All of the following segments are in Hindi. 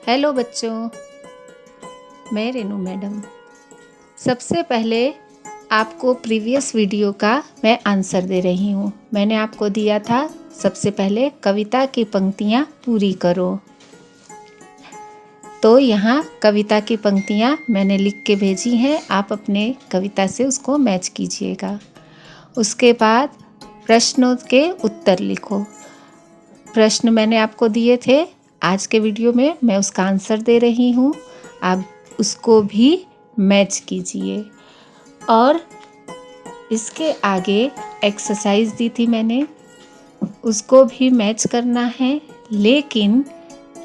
हेलो बच्चों, मैं रेनू मैडम। सबसे पहले आपको प्रीवियस वीडियो का मैं आंसर दे रही हूँ। मैंने आपको दिया था सबसे पहले कविता की पंक्तियाँ पूरी करो। तो यहाँ कविता की पंक्तियाँ मैंने लिख के भेजी हैं, आप अपने कविता से उसको मैच कीजिएगा। उसके बाद प्रश्नों के उत्तर लिखो। प्रश्न मैंने आपको दिए थे, आज के वीडियो में मैं उसका आंसर दे रही हूँ, आप उसको भी मैच कीजिए। और इसके आगे एक्सरसाइज दी थी मैंने, उसको भी मैच करना है, लेकिन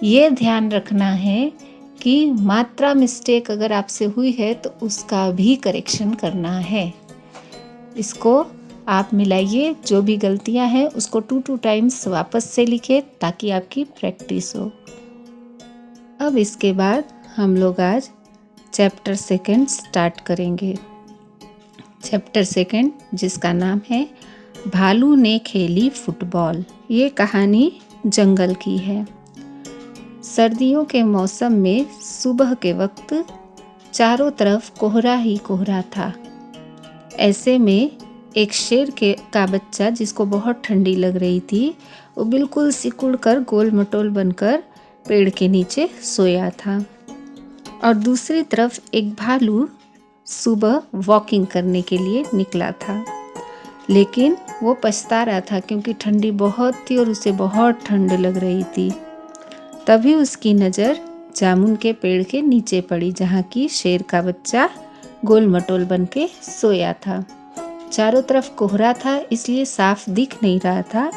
ये ध्यान रखना है कि मात्रा मिस्टेक अगर आपसे हुई है तो उसका भी करेक्शन करना है। इसको आप मिलाइए, जो भी गलतियां हैं उसको 2 टाइम्स वापस से लिखे ताकि आपकी प्रैक्टिस हो। अब इसके बाद हम लोग आज चैप्टर सेकंड स्टार्ट करेंगे। चैप्टर सेकंड जिसका नाम है भालू ने खेली फुटबॉल। ये कहानी जंगल की है। सर्दियों के मौसम में सुबह के वक्त चारों तरफ कोहरा ही कोहरा था। ऐसे में एक शेर का बच्चा, जिसको बहुत ठंडी लग रही थी, वो बिल्कुल सिकुड़ कर गोल मटोल बनकर पेड़ के नीचे सोया था। और दूसरी तरफ एक भालू सुबह वॉकिंग करने के लिए निकला था, लेकिन वो पछता रहा था क्योंकि ठंडी बहुत थी और उसे बहुत ठंड लग रही थी। तभी उसकी नज़र जामुन के पेड़ के नीचे पड़ी, जहाँ की शेर का बच्चा गोल मटोल बन के सोया था। चारों तरफ कोहरा था, इसलिए साफ दिख नहीं रहा था।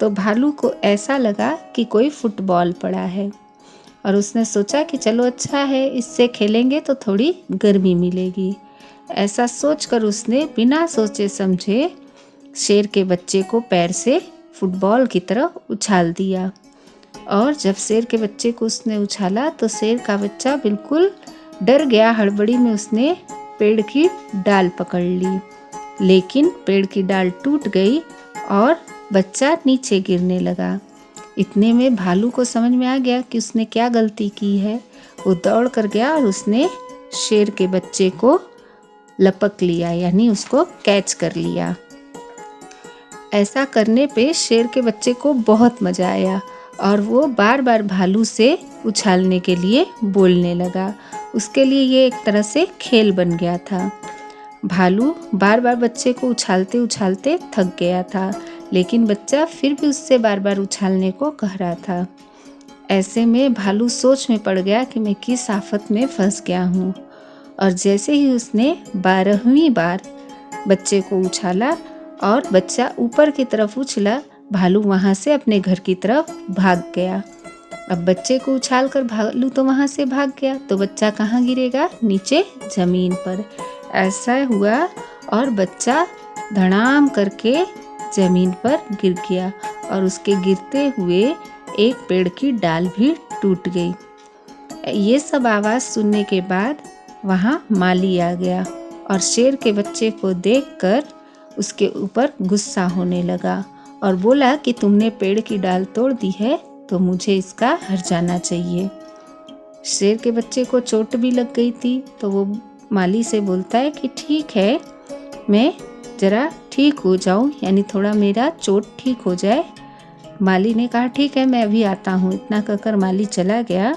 तो भालू को ऐसा लगा कि कोई फुटबॉल पड़ा है, और उसने सोचा कि चलो अच्छा है, इससे खेलेंगे तो थोड़ी गर्मी मिलेगी। ऐसा सोचकर उसने बिना सोचे समझे शेर के बच्चे को पैर से फुटबॉल की तरह उछाल दिया। और जब शेर के बच्चे को उसने उछाला तो शेर का बच्चा बिल्कुल डर गया। हड़बड़ी में उसने पेड़ की डाल पकड़ ली, लेकिन पेड़ की डाल टूट गई और बच्चा नीचे गिरने लगा। इतने में भालू को समझ में आ गया कि उसने क्या गलती की है। वो दौड़ कर गया और उसने शेर के बच्चे को लपक लिया, यानी उसको कैच कर लिया। ऐसा करने पे शेर के बच्चे को बहुत मज़ा आया और वो बार बार भालू से उछालने के लिए बोलने लगा। उसके लिए ये एक तरह से खेल बन गया था। भालू बार बार बच्चे को उछालते उछालते थक गया था, लेकिन बच्चा फिर भी उससे बार बार उछालने को कह रहा था। ऐसे में भालू सोच में पड़ गया कि मैं किस आफत में फंस गया हूँ। और जैसे ही उसने 12वीं बार बच्चे को उछाला और बच्चा ऊपर की तरफ उछला, भालू वहाँ से अपने घर की तरफ भाग गया। अब बच्चे को उछाल कर भालू तो वहाँ से भाग गया, तो बच्चा कहाँ गिरेगा? नीचे ज़मीन पर। ऐसा हुआ और बच्चा धड़ाम करके ज़मीन पर गिर गया और उसके गिरते हुए एक पेड़ की डाल भी टूट गई। ये सब आवाज़ सुनने के बाद वहाँ माली आ गया और शेर के बच्चे को देखकर उसके ऊपर गुस्सा होने लगा और बोला कि तुमने पेड़ की डाल तोड़ दी है तो मुझे इसका हर्जाना चाहिए। शेर के बच्चे को चोट भी लग गई थी, तो वो माली से बोलता है कि ठीक है, मैं ज़रा ठीक हो जाऊं, यानी थोड़ा मेरा चोट ठीक हो जाए। माली ने कहा ठीक है, मैं अभी आता हूँ। इतना कहकर माली चला गया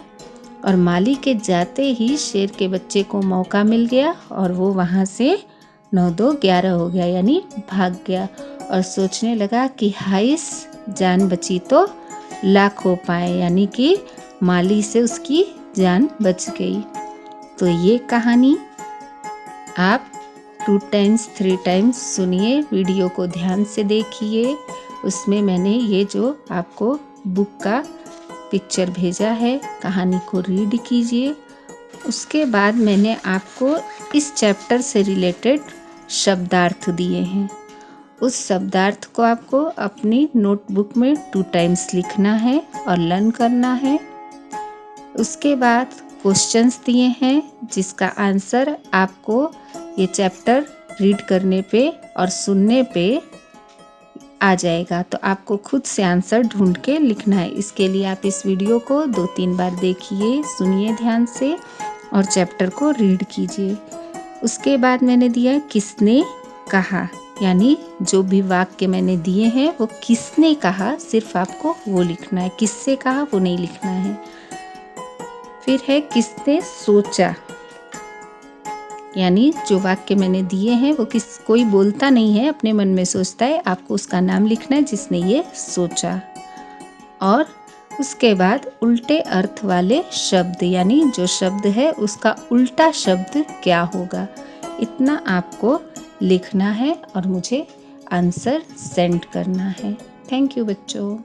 और माली के जाते ही शेर के बच्चे को मौका मिल गया और वो वहाँ से 9-2-11 हो गया, यानी भाग गया और सोचने लगा कि हाइस जान बची तो लाख हो पाए, यानी कि माली से उसकी जान बच गई। तो ये कहानी आप 2 टाइम्स 3 टाइम्स सुनिए, वीडियो को ध्यान से देखिए। उसमें मैंने ये जो आपको बुक का पिक्चर भेजा है, कहानी को रीड कीजिए। उसके बाद मैंने आपको इस चैप्टर से रिलेटेड शब्दार्थ दिए हैं। उस शब्दार्थ को आपको अपनी नोटबुक में 2 टाइम्स लिखना है और लर्न करना है। उसके बाद क्वेश्चंस दिए हैं, जिसका आंसर आपको ये चैप्टर रीड करने पे और सुनने पे आ जाएगा। तो आपको खुद से आंसर ढूंढ के लिखना है। इसके लिए आप इस वीडियो को 2-3 बार देखिए, सुनिए ध्यान से और चैप्टर को रीड कीजिए। उसके बाद मैंने दिया किसने कहा, यानी जो भी वाक्य मैंने दिए हैं वो किसने कहा, सिर्फ आपको वो लिखना है, किससे कहा वो नहीं लिखना है। फिर है किसने सोचा, यानी जो वाक्य मैंने दिए हैं वो कोई बोलता नहीं है, अपने मन में सोचता है, आपको उसका नाम लिखना है जिसने ये सोचा। और उसके बाद उल्टे अर्थ वाले शब्द, यानी जो शब्द है उसका उल्टा शब्द क्या होगा, इतना आपको लिखना है और मुझे आंसर सेंड करना है। थैंक यू बच्चों।